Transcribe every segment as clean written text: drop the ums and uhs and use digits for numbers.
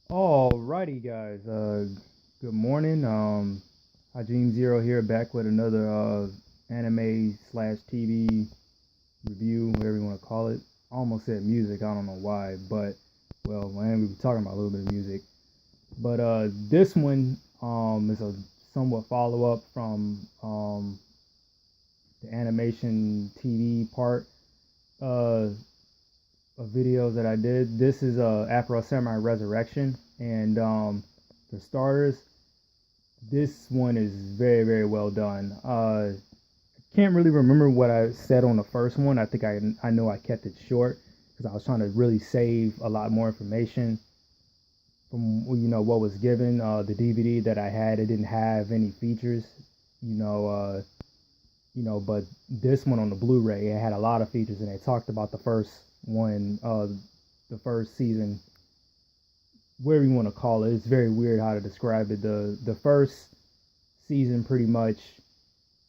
Alrighty, guys. Good morning. Hajime Zero here, back with another anime slash TV review, whatever you want to call it. I almost said music. I don't know why, but well, man, we were talking about a little bit of music. But this one is a somewhat follow up from the animation TV part uh of videos that I did. This is Afro Samurai Resurrection, and for starters, this one is very very well done. Can't really remember what I said on the first one. I think I know I kept it short because I was trying to really save a lot more information from what was given. The DVD that I had, it didn't have any features, you know. But this one on the Blu-ray, it had a lot of features, and they talked about the first one, the first season, whatever you want to call it. It's very weird how to describe it. The first season, pretty much,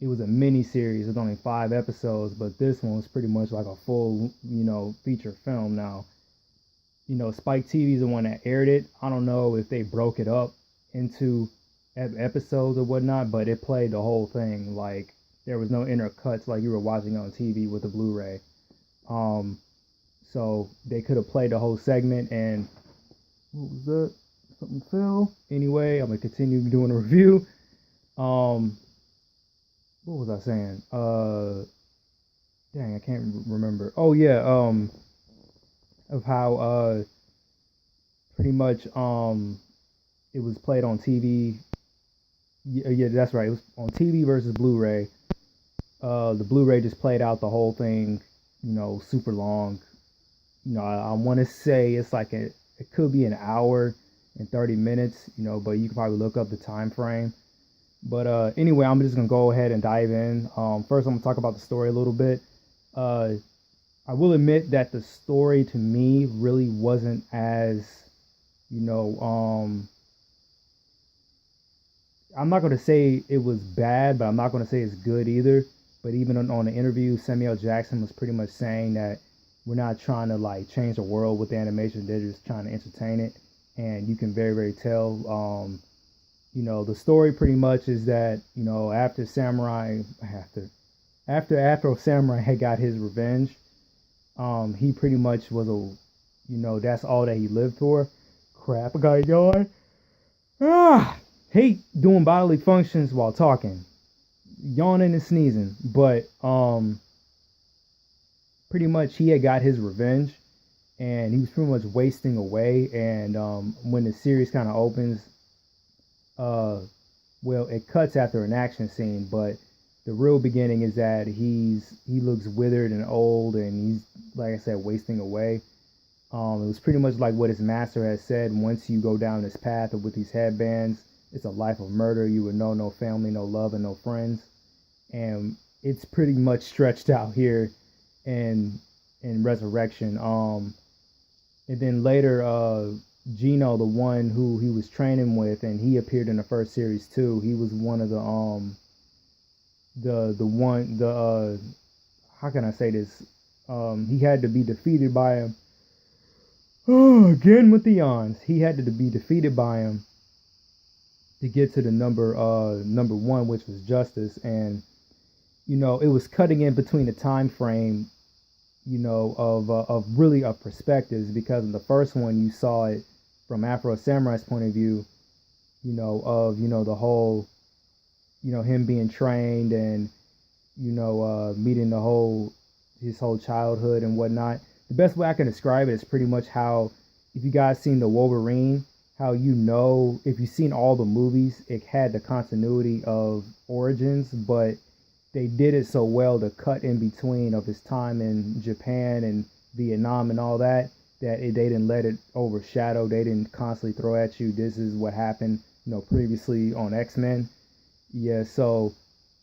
it was a mini series with only 5 episodes, but this one was pretty much like a full, feature film. Now, Spike TV is the one that aired it. I don't know if they broke it up into episodes or whatnot, but it played the whole thing. Like, there was no inner cuts like you were watching on TV with the Blu-ray. Um, so they could have played the whole segment. And what was that? Something fell. Anyway, I'm gonna continue doing a review. Um, what was I saying? Dang, I can't remember. Oh yeah. Of how pretty much it was played on TV. Yeah, that's right. It was on TV versus Blu-ray. The Blu-ray just played out the whole thing, super long. I want to say it's like it could be an hour and 30 minutes, but you can probably look up the time frame. But anyway, I'm just gonna go ahead and dive in. First, I'm gonna talk about the story a little bit. Uh, I will admit that the story to me really wasn't as, you know, I'm not gonna say it was bad, but I'm not gonna say it's good either. But even on the interview, Samuel Jackson was pretty much saying that we're not trying to like change the world with the animation. They're just trying to entertain it, and you can very very tell. The story pretty much is that after Afro Samurai had got his revenge, he pretty much was that's all that he lived for. Crap, I got yawn. Hate doing bodily functions while talking, yawning and sneezing, but pretty much he had got his revenge, and he was pretty much wasting away. And when the series kind of opens, uh, well, it cuts after an action scene, but the real beginning is that he looks withered and old, and he's, like I said, wasting away. It was pretty much like what his master had said. Once you go down this path with these headbands, it's a life of murder. You would know no family, no love, and no friends. And it's pretty much stretched out here in Resurrection. And then later, Gino, the one who he was training with, and he appeared in the first series too. He was one of the one the how can I say this? He had to be defeated by him. Oh, again with the yawns. He had to be defeated by him to get to the number one, which was Justice. And it was cutting in between the time frame, of really of perspectives, because in the first one you saw it from Afro Samurai's point of view, of the whole, him being trained, and meeting his whole childhood and whatnot. The best way I can describe it is pretty much how, if you guys seen the Wolverine, how if you've seen all the movies, it had the continuity of origins, but they did it so well to cut in between of his time in Japan and Vietnam and all that, they didn't let it overshadow. They didn't constantly throw at you, this is what happened, previously on X-Men. Yeah, so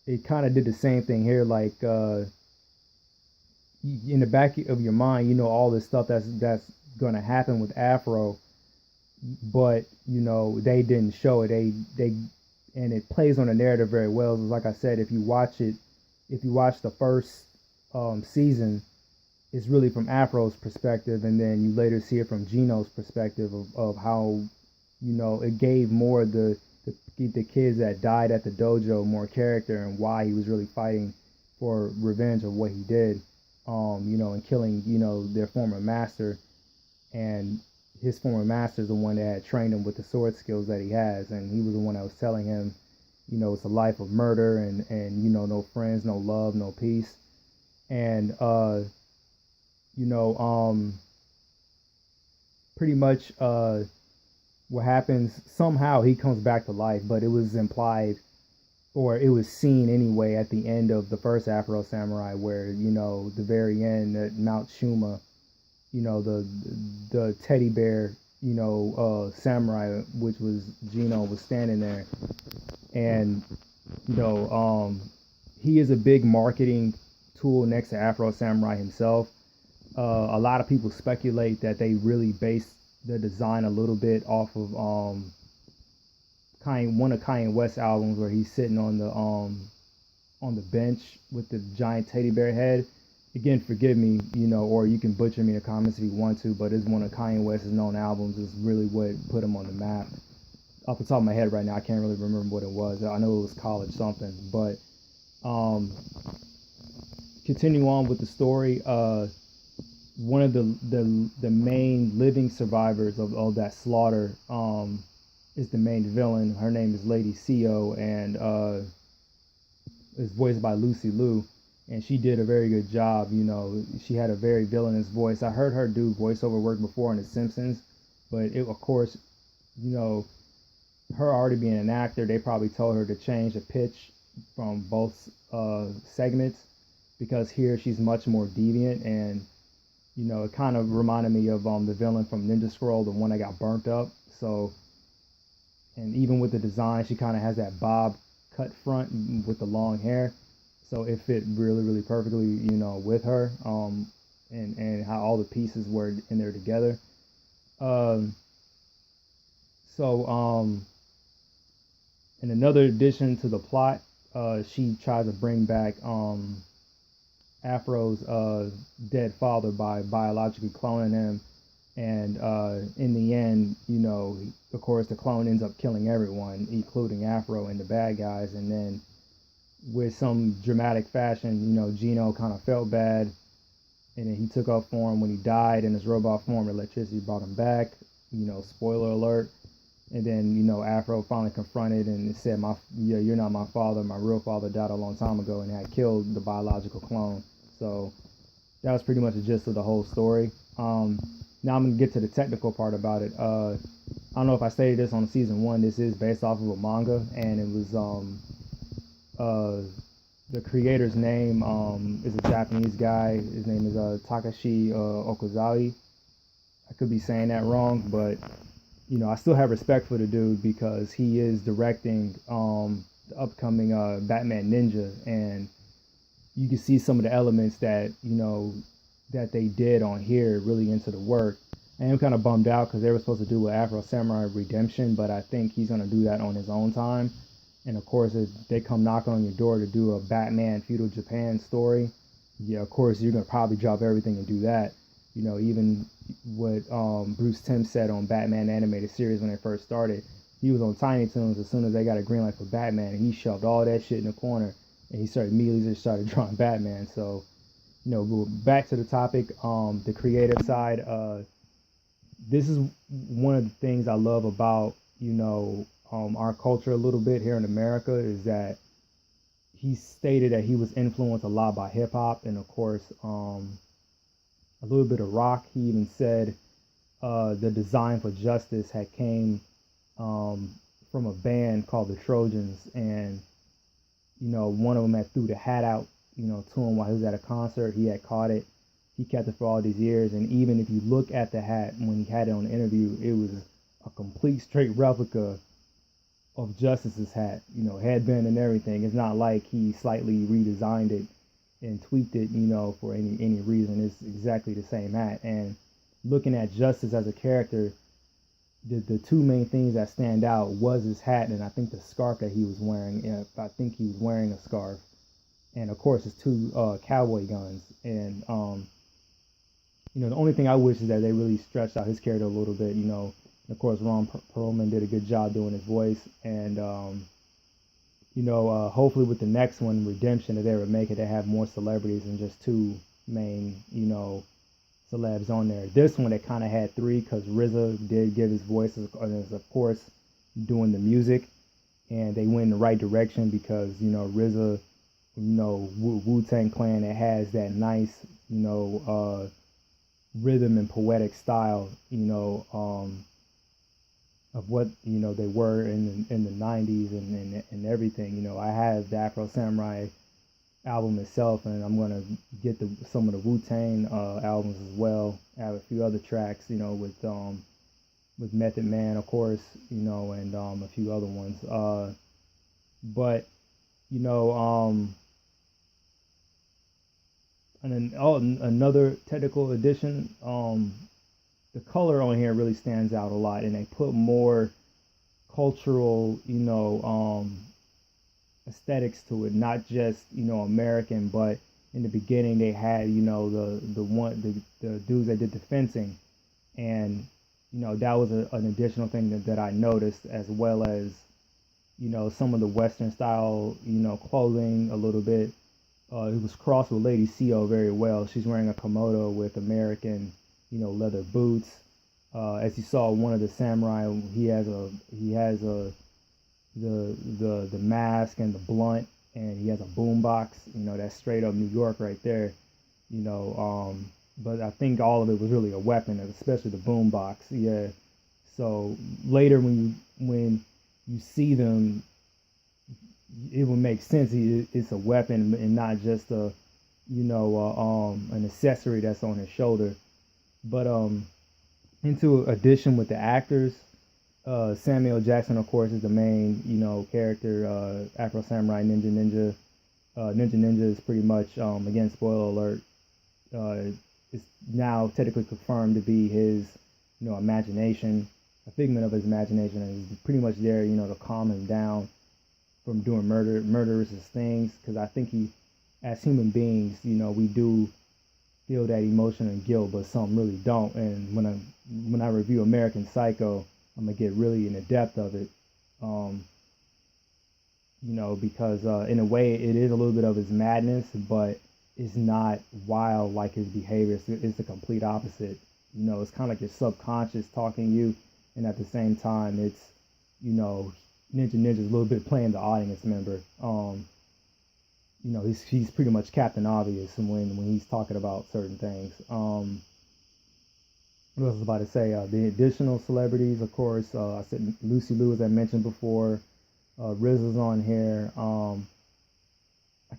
it kind of did the same thing here. Like, in the back of your mind, all this stuff that's gonna happen with Afro, but they didn't show it. They and it plays on the narrative very well. Like I said, if you watch the first season, it's really from Afro's perspective, and then you later see it from Gino's perspective of how it gave more the kids that died at the dojo more character and why he was really fighting for revenge of what he did, and killing, their former master. And his former master is the one that had trained him with the sword skills that he has, and he was the one that was telling him, it's a life of murder and no friends, no love, no peace. And pretty much what happens, somehow he comes back to life, but it was implied, or it was seen anyway, at the end of the first Afro Samurai, where the very end at Mount Shuma, the teddy bear, samurai, which was Gino, was standing there. And he is a big marketing tool next to Afro Samurai himself. A lot of people speculate that they really based the design a little bit off of one of Kanye West's albums, where he's sitting on the bench with the giant teddy bear head. Again, forgive me, or you can butcher me in the comments if you want to, but it's one of Kanye West's known albums. Is really what put him on the map. Off the top of my head right now, I can't really remember what it was. I know it was College something, but continue on with the story. One of the main living survivors of that slaughter is the main villain. Her name is Lady Sio, and is voiced by Lucy Liu, and she did a very good job. She had a very villainous voice. I heard her do voiceover work before in The Simpsons, but of course, her already being an actor, they probably told her to change the pitch from both segments, because here she's much more deviant, and it kind of reminded me of the villain from Ninja Scroll, the one that got burnt up. So, and even with the design, she kind of has that bob cut front with the long hair, so it fit really, really perfectly, with her, and how all the pieces were in there together. In another addition to the plot, she tries to bring back Afro's dead father by biologically cloning him, and in the end, of course, the clone ends up killing everyone, including Afro and the bad guys. And then, with some dramatic fashion, Gino kind of felt bad, and then he took off form when he died in his robot form. Electricity brought him back. Spoiler alert. And then, Afro finally confronted and said, you're not my father. My real father died a long time ago and had killed the biological clone. So that was pretty much the gist of the whole story. Now I'm going to get to the technical part about it. I don't know if I stated this on season 1. This is based off of a manga, and it was the creator's name is a Japanese guy. His name is Takashi Okazaki. I could be saying that wrong, but I still have respect for the dude, because he is directing the upcoming Batman Ninja, and you can see some of the elements that that they did on here really into the work. I am kind of bummed out, because they were supposed to do an Afro Samurai Redemption, but I think he's going to do that on his own time. And of course, if they come knocking on your door to do a Batman Feudal Japan story, of course you're going to probably drop everything and do that. Even what Bruce Timm said on Batman animated series when they first started, he was on Tiny Toons as soon as they got a green light for Batman, and he shoved all that shit in the corner, and he immediately started drawing Batman. So, back to the topic, the creative side. This is one of the things I love about our culture a little bit here in America, is that he stated that he was influenced a lot by hip hop, and of course a little bit of rock. He even said the design for Justice had came from a band called the Trojans, and one of them had threw the hat out to him while he was at a concert. He had caught it. He kept it for all these years, and even if you look at the hat when he had it on the interview, it was a complete straight replica of Justice's hat, headband and everything. It's not like he slightly redesigned it and tweaked it, for any reason. It's exactly the same hat. And looking at Justice as a character, the two main things that stand out was his hat, and I think the scarf that he was wearing. I think he was wearing a scarf, and of course his two cowboy guns. And the only thing I wish is that they really stretched out his character a little bit. And of course, Ron Perlman did a good job doing his voice. And, hopefully with the next one, Redemption, that they would make it to have more celebrities than just two main, celebs on there. This one, it kind of had three because RZA did give his voice, as of course, doing the music. And they went in the right direction because, RZA, Wu-Tang Clan, it has that nice, rhythm and poetic style, of what, they were in the 90s and everything. I have the Afro Samurai album itself, and I'm going to get some of the Wu-Tang albums as well. I have a few other tracks, with Method Man, of course, and a few other ones. But and then another technical addition, the color on here really stands out a lot, and they put more cultural, aesthetics to it, not just American, but in the beginning they had the dudes that did the fencing, and that was an additional thing that I noticed, as well as some of the Western style clothing a little bit. It was crossed with Lady CO very well. She's wearing a Komodo with American leather boots. As you saw, one of the samurai, he has the mask and the blunt, and he has a boombox. That's straight up New York right there. But I think all of it was really a weapon, especially the boombox. Yeah. So later, when you see them, it will make sense. It's a weapon and not just an accessory that's on his shoulder. But into addition with the actors, Samuel Jackson, of course, is the main character. Afro Samurai Ninja. Ninja is pretty much, again, spoiler alert, it's now technically confirmed to be his imagination, a figment of his imagination, and he's pretty much there to calm him down from doing murderous things. Because I think as human beings, we do feel that emotion and guilt, but some really don't. And when I review American Psycho, I'm gonna get really in the depth of it, because in a way it is a little bit of his madness, but it's not wild like his behavior. It's the complete opposite. It's kind of like your subconscious talking to you, and at the same time, it's Ninja's a little bit playing the audience member. He's pretty much Captain Obvious when he's talking about certain things. What else was I about to say? The additional celebrities, of course. I said Lucy Liu, as I mentioned before. RZA's on here. I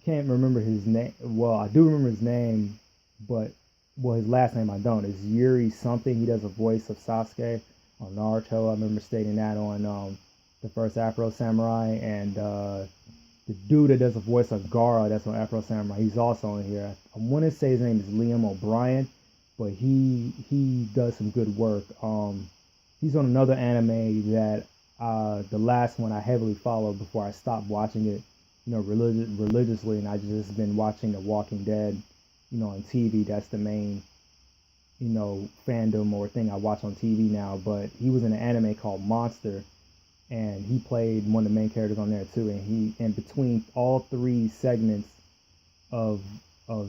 can't remember his name. Well, I do remember his name, but his last name I don't. It's Yuri something. He does a voice of Sasuke on Naruto. I remember stating that on the first Afro Samurai, and the dude that does the voice of Gaara, that's on Afro Samurai, he's also in here. I want to say his name is Liam O'Brien, but he does some good work. He's on another anime that the last one I heavily followed before I stopped watching it, religiously, and I just been watching The Walking Dead, on TV. That's the main, fandom or thing I watch on TV now. But he was in an anime called Monster, and he played one of the main characters on there too. And between all three segments of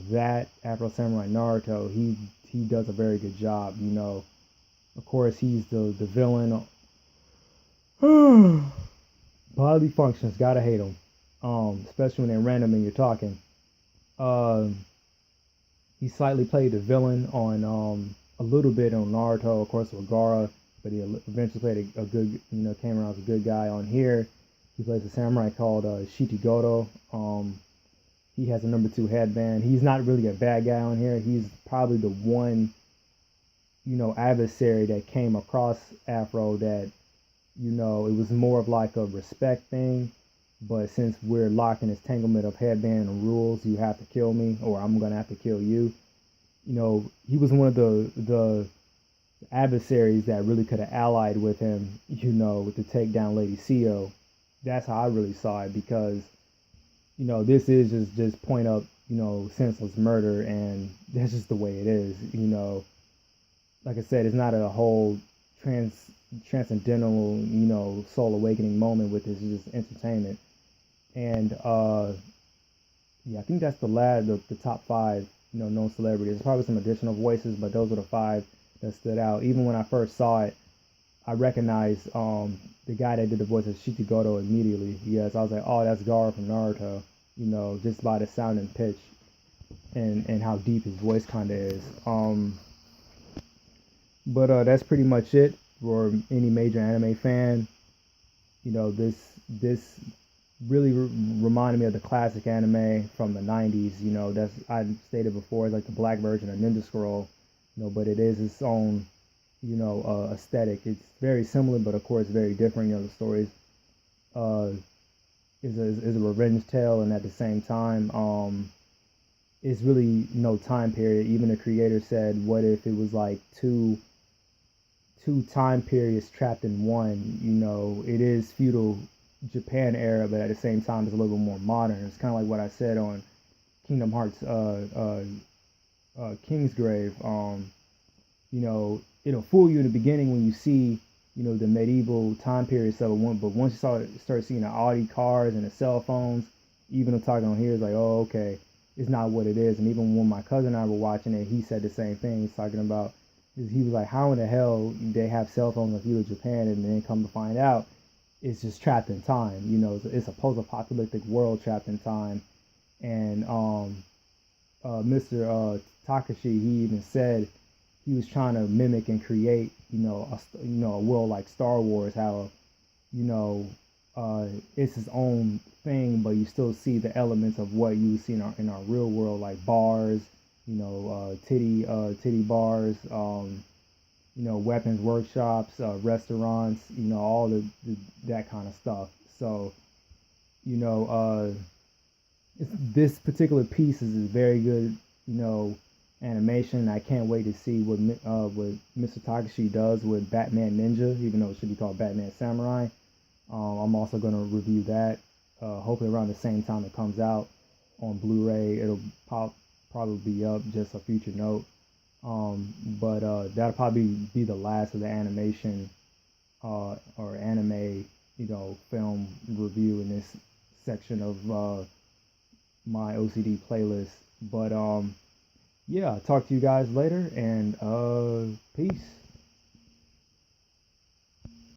that Afro Samurai Naruto, he does a very good job. Of course, he's the villain. Bodily functions, gotta hate him. Especially when they're random and you're talking. He slightly played the villain on a little bit on Naruto, of course, with Gaara, but he eventually played a good, came around as a good guy on here. He plays a samurai called Shichigoto. He has a number 2 headband. He's not really a bad guy on here. He's probably the one, adversary that came across Afro that, it was more of like a respect thing. But since we're locked in this tanglement of headband and rules, you have to kill me or I'm going to have to kill you. He was one of the adversaries that really could have allied with him, to take down Lady CO. That's how I really saw it, because, this is just point up, senseless murder, and that's just the way it is. Like I said, it's not a whole transcendental, soul awakening moment with this just entertainment. And yeah, I think that's the top five, known celebrities. There's probably some additional voices, but those are the five that stood out. Even when I first saw it, I recognized the guy that did the voice of Shichigoto immediately. Yes, I was like, oh, that's Gaara from Naruto. Just by the sound and pitch and how deep his voice kind of is. But that's pretty much it for any major anime fan. This really reminded me of the classic anime from the 90s. That's I stated before, like the black version of Ninja Scroll. But it is its own, aesthetic. It's very similar, but of course very different. The stories uh, is a revenge tale, and at the same time, it's really no time period. Even the creator said, what if it was like two time periods trapped in one? It is feudal Japan era, but at the same time it's a little bit more modern. It's kind of like what I said on Kingdom Hearts Kingsgrave. It'll fool you in the beginning when you see the medieval time period stuff, but once you start seeing the Audi cars and the cell phones, even I'm talking on here, is like, oh, okay, it's not what it is. And even when my cousin and I were watching it, he said the same thing. He's talking about, he was like, how in the hell they have cell phones in feudal Japan, and then come to find out it's just trapped in time. It's a post-apocalyptic world trapped in time. And Mr. Takashi, he even said he was trying to mimic and create, a world like Star Wars, how, it's his own thing, but you still see the elements of what you see in our real world, like bars, titty bars, weapons workshops, restaurants, all that kind of stuff. So, this particular piece is very good, animation. I can't wait to see what Mr. Takashi does with Batman Ninja, even though it should be called Batman Samurai. I'm also going to review that, hopefully around the same time it comes out on Blu-ray. It'll probably be up, just a future note. But that'll probably be the last of the animation or anime, film review in this section of my OCD playlist. But yeah, I'll talk to you guys later, and peace.